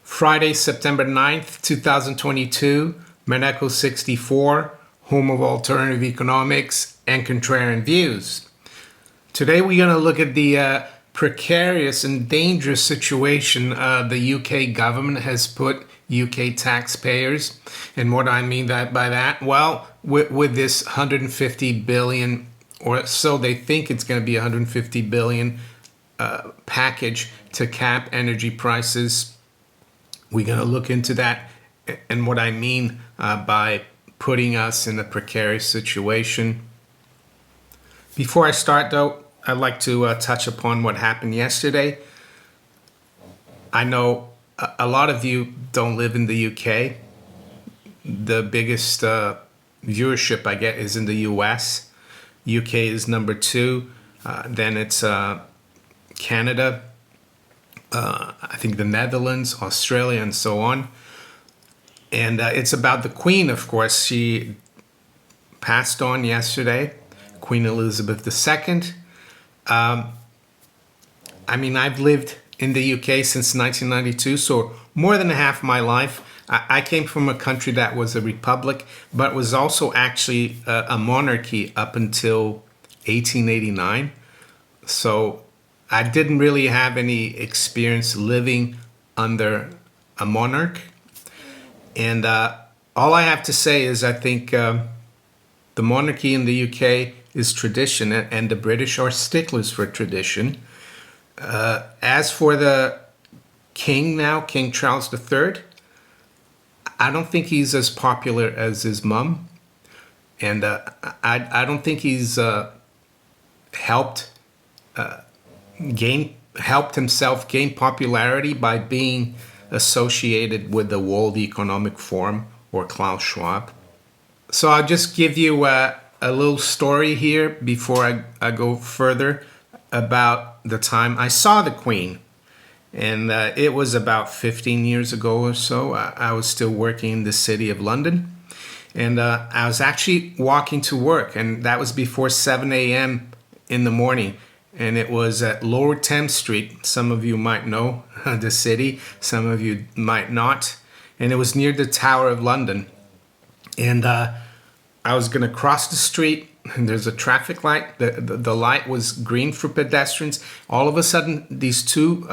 Friday, September 9th, 2022, Maneco 64, home of alternative economics and contrarian views. Today we're going to look at the precarious and dangerous situation the UK government has put UK taxpayers. And what I mean by that, well, with this 150 billion, or so they think it's going to be 150 billion package to cap energy prices. We're going to look into that and what I mean by putting us in a precarious situation. Before I start, though, I'd like to touch upon what happened yesterday. I know a lot of you don't live in the UK. The biggest viewership I get is in the US. UK is number 2. Then it's Canada. I think the Netherlands, Australia, and so on. And it's about the Queen, of course. She passed on yesterday, Queen Elizabeth II. I mean, I've lived in the UK since 1992, so more than half my life. I came from a country that was a republic, but was also actually a monarchy up until 1889. So I didn't really have any experience living under a monarch. And all I have to say is I think the monarchy in the UK is tradition, and the British are sticklers for tradition. As for the king now, King Charles III, I don't think he's as popular as his mum. And I don't think he's helped himself gain popularity by being associated with the World Economic Forum or Klaus Schwab. So I'll just give you a little story here before I go further about the time I saw the Queen. And it was about 15 years ago or so. I was still working in the city of London. And I was actually walking to work, and that was before 7 a.m. in the morning. And it was at Lower Thames Street. Some of you might know the city, some of you might not. And it was near the Tower of London. And I was going to cross the street, and there's a traffic light. The light was green for pedestrians. All of a sudden, these two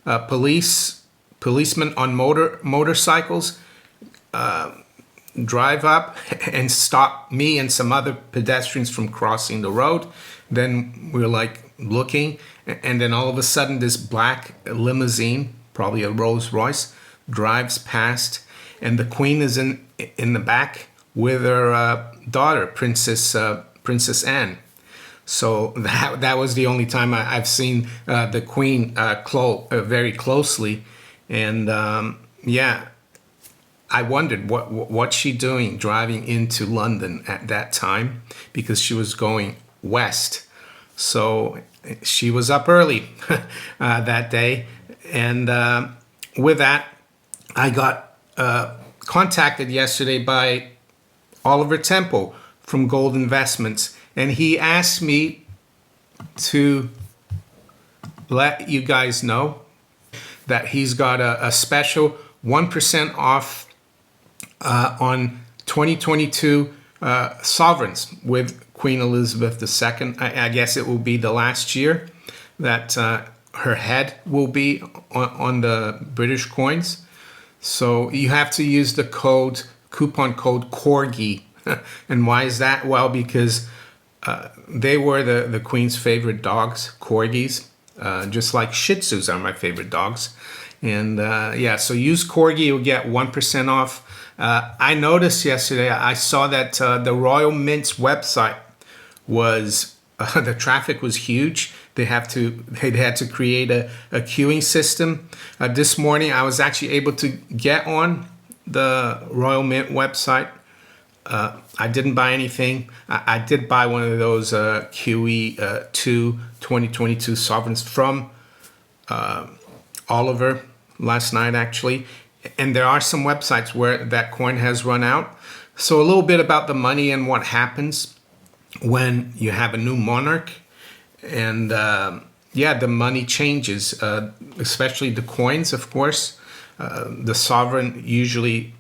policemen on motorcycles drive up and stop me and some other pedestrians from crossing the road. Then we're like looking, and then all of a sudden this black limousine, probably a Rolls Royce, drives past, and the Queen is in the back with her daughter, Princess Anne. So that was the only time I've seen the Queen very closely, and yeah, I wondered what's she doing driving into London at that time, because she was going west. So she was up early that day, and with that, I got contacted yesterday by Oliver Temple from Gold Investments, and he asked me to let you guys know that he's got a special 1% off on 2022 sovereigns with Queen Elizabeth II. I guess it will be the last year that her head will be on the British coins. So you have to use the coupon code Corgi. And why is that? Well, because they were the Queen's favorite dogs, Corgis, just like Shih Tzus are my favorite dogs. And yeah, so use Corgi, you'll get 1% off. I noticed yesterday, I saw that the Royal Mint's website was, the traffic was huge. They had to create a queuing system. This morning, I was actually able to get on the Royal Mint website. I didn't buy anything. I did buy one of those QE2 2022 sovereigns from Oliver last night, actually. And there are some websites where that coin has run out. So a little bit about the money and what happens when you have a new monarch. And yeah, the money changes, especially the coins, of course. The sovereign usually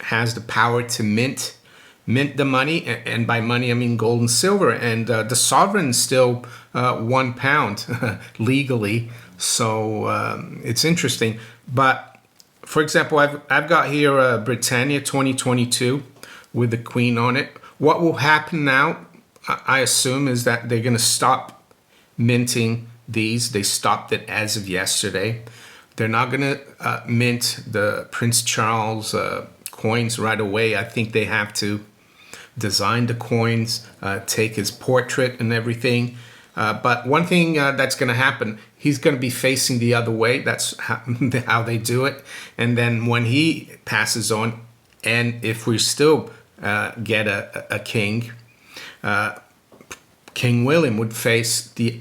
has the power to mint the money, and by money I mean gold and silver. And the sovereign still £1 legally, so it's interesting. But for example, I've got here Britannia 2022 with the Queen on it. What will happen now, I assume, is that they're going to stop minting these. They stopped it as of yesterday. They're not going to mint the Prince Charles coins right away. I think they have to design the coins, take his portrait and everything. But one thing that's going to happen, he's going to be facing the other way. That's how they do it. And then when he passes on, and if we still get a king, King William would face the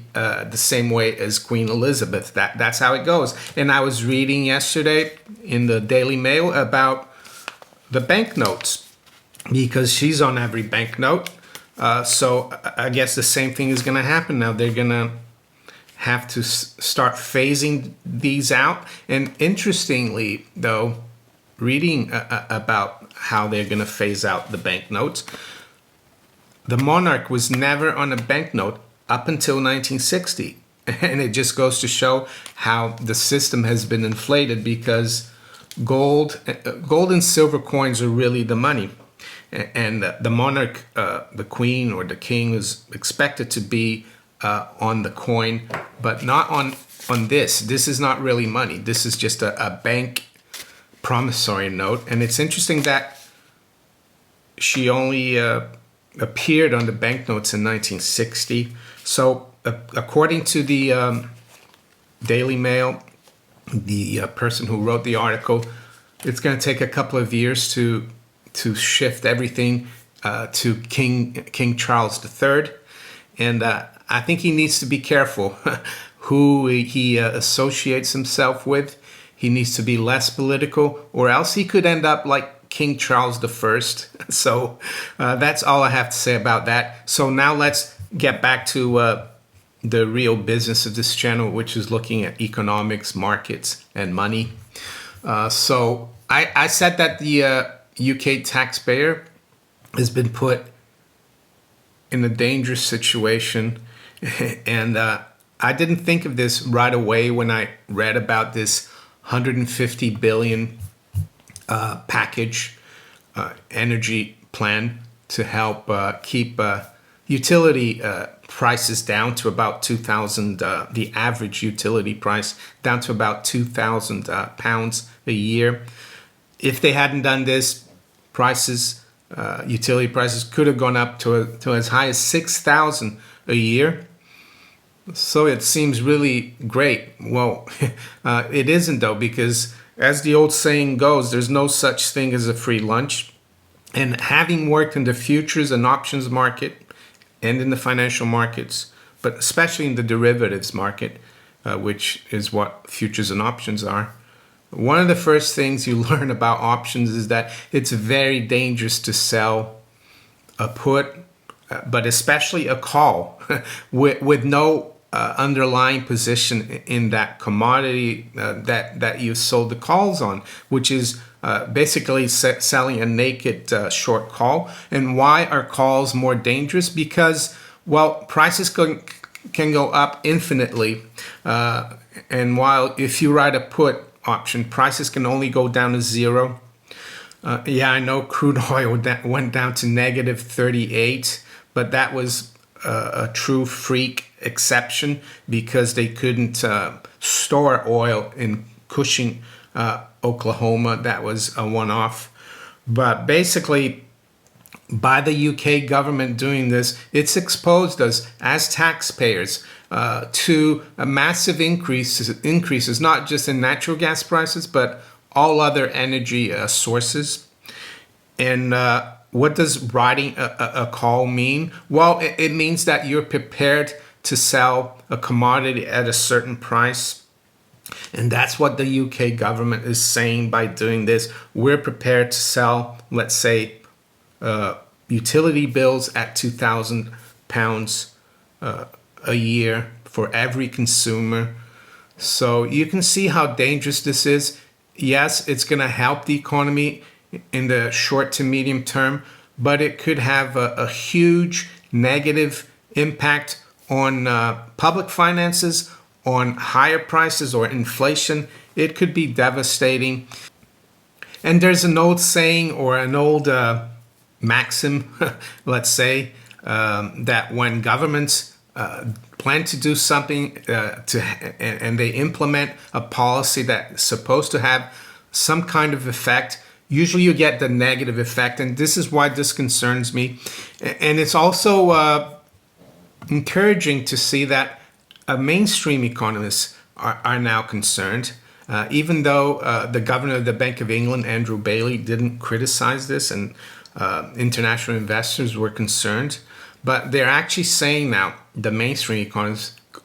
same way as Queen Elizabeth. That's how it goes. And I was reading yesterday in the Daily Mail about the banknotes, because she's on every banknote. So I guess the same thing is going to happen now. They're going to have to start phasing these out. And interestingly, though, reading about how they're going to phase out the banknotes, the monarch was never on a banknote up until 1960. And it just goes to show how the system has been inflated, because gold and silver coins are really the money. And the monarch, the queen or the king, is expected to be on the coin, but not on this. This is not really money. This is just a bank promissory note. And it's interesting that she only appeared on the banknotes in 1960. So according to the Daily Mail, the person who wrote the article, it's going to take a couple of years to shift everything to King Charles III. And I think he needs to be careful who he associates himself with. He needs to be less political, or else he could end up like King Charles I. So that's all I have to say about that. So now let's get back to the real business of this channel, which is looking at economics, markets, and money. So I said that the UK taxpayer has been put in a dangerous situation, and I didn't think of this right away when I read about this 150 billion package energy plan to help keep utility prices down to about 2,000, the average utility price down to about 2,000 pounds a year. If they hadn't done this, utility prices could have gone up to as high as 6,000 a year. So it seems really great. Well, it isn't though, because as the old saying goes, there's no such thing as a free lunch. And having worked in the futures and options market and in the financial markets, but especially in the derivatives market, which is what futures and options are, one of the first things you learn about options is that it's very dangerous to sell a put, but especially a call with no underlying position in that commodity that you sold the calls on, which is basically selling a naked short call. And why are calls more dangerous? Because, well, prices can go up infinitely. And while if you write a put option, prices can only go down to zero. Yeah, I know crude oil went down to negative 38, but that was a true freak exception because they couldn't store oil in Cushing, Oklahoma. That was a one-off. But basically, by the UK government doing this, it's exposed us as taxpayers to a massive increases, not just in natural gas prices, but all other energy sources. And what does writing a call mean? Well, it means that you're prepared to sell a commodity at a certain price. And that's what the UK government is saying by doing this. We're prepared to sell, let's say, utility bills at £2,000 a year for every consumer. So you can see how dangerous this is. Yes, it's going to help the economy in the short to medium term, but it could have a huge negative impact on public finances, on higher prices or inflation. It could be devastating. And there's an old saying or an old maxim, let's say, that when governments plan to do something and they implement a policy that's supposed to have some kind of effect, usually you get the negative effect. And this is why this concerns me. And it's also encouraging to see that mainstream economists are now concerned. Even though the governor of the Bank of England, Andrew Bailey, didn't criticize this and international investors were concerned, but they're actually saying now, the mainstream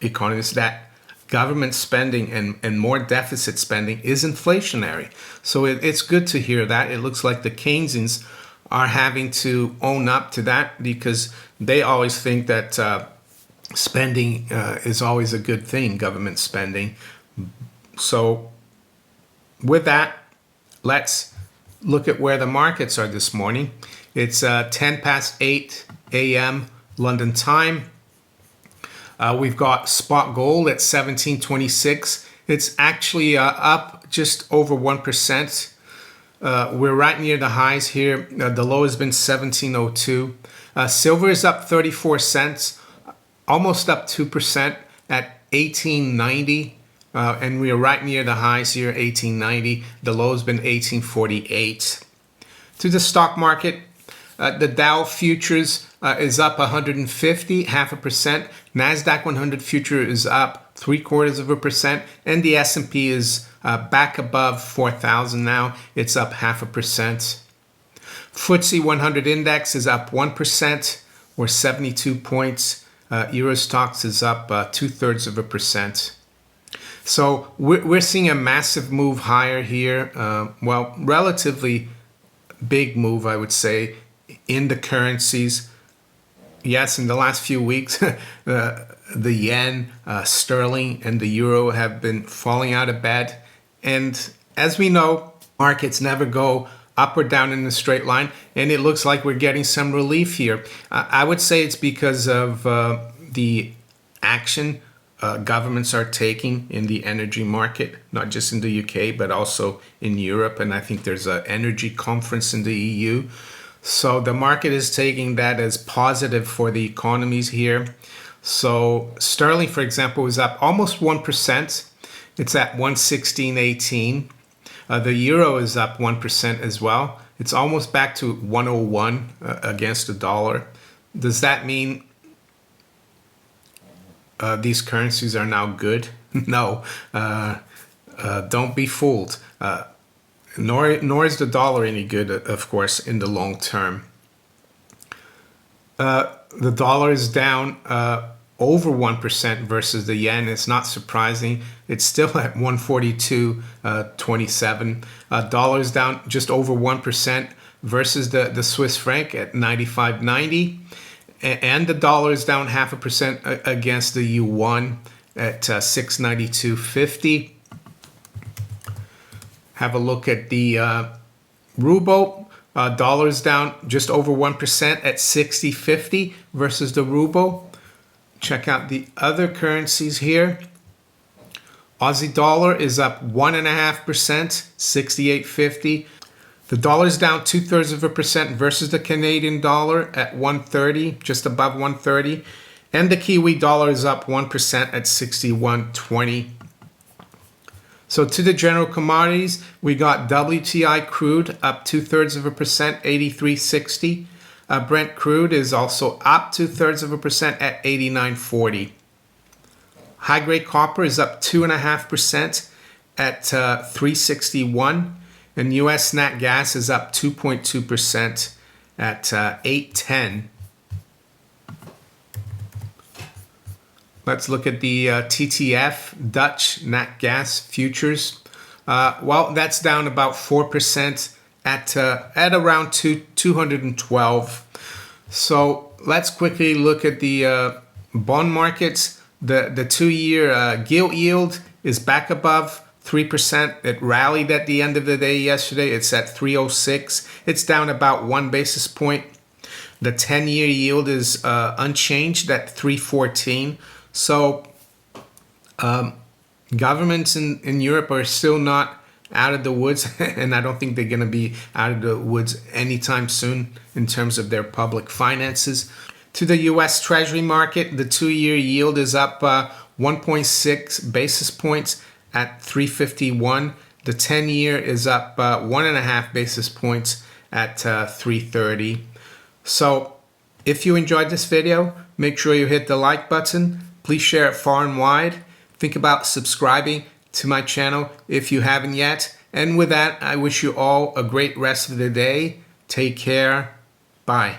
economists, that government spending and more deficit spending is inflationary. So it's good to hear that. It looks like the Keynesians are having to own up to that, because they always think that spending is always a good thing, government spending. So with that, let's look at where the markets are this morning. It's 10 past 8 a.m. London time. We've got spot gold at 1726. It's actually up just over 1%. We're right near the highs here. The low has been 1702. Silver is up 34 cents, almost up 2% at 1890. And we are right near the highs here, 1890. The low has been 1848. To the stock market, the Dow futures is up 150, 0.5%. NASDAQ 100 future is up 0.75%. And the S&P is back above 4,000 now. It's up 0.5%. FTSE 100 index is up 1% or 72 points. Eurostoxx is up 0.2%. So we're seeing a massive move higher here. Well, relatively big move, I would say, in the currencies. Yes, in the last few weeks, the yen, sterling, and the euro have been falling out of bed. And as we know, markets never go up or down in a straight line. And it looks like we're getting some relief here. I would say it's because of the action governments are taking in the energy market, not just in the UK, but also in Europe. And I think there's an energy conference in the EU. So the market is taking that as positive for the economies here. So sterling, for example, is up almost 1%. It's at 116.18. The euro is up 1% as well. It's almost back to 101 against the dollar. Does that mean these currencies are now good? No, don't be fooled. Nor is the dollar any good, of course, in the long term. The dollar is down over 1% versus the yen. It's not surprising. It's still at 142.27. Dollar is down just over 1% versus the Swiss franc at 95.90. And the dollar is down 0.5% against the yuan at 692.50. Have a look at the ruble. Dollar is down just over 1% at 60.50 versus the ruble. Check out the other currencies here. Aussie dollar is up 1.5%, 68.50. The dollar is down 0.2% versus the Canadian dollar at 130, just above 130. And the Kiwi dollar is up 1% at 61.20. So to the general commodities, we got WTI crude up 0.2%, 83.60. Brent crude is also up 0.2% at 89.40. High grade copper is up 2.5% at 361. And US nat gas is up 2.2% at 8.10. Let's look at the TTF, Dutch nat gas futures. Well, that's down about 4% at around 212. So let's quickly look at the bond markets. The 2-year gilt yield is back above 3%. It rallied at the end of the day yesterday. It's at 306. It's down about 1 basis point. The 10-year yield is unchanged at 314. So governments in Europe are still not out of the woods, and I don't think they're going to be out of the woods anytime soon in terms of their public finances. To the U.S. Treasury market, the 2-year yield is up 1.6 basis points at 351. The 10-year is up 1.5 basis points at 330. So if you enjoyed this video, make sure you hit the like button. Please share it far and wide. Think about subscribing to my channel if you haven't yet. And with that, I wish you all a great rest of the day. Take care. Bye.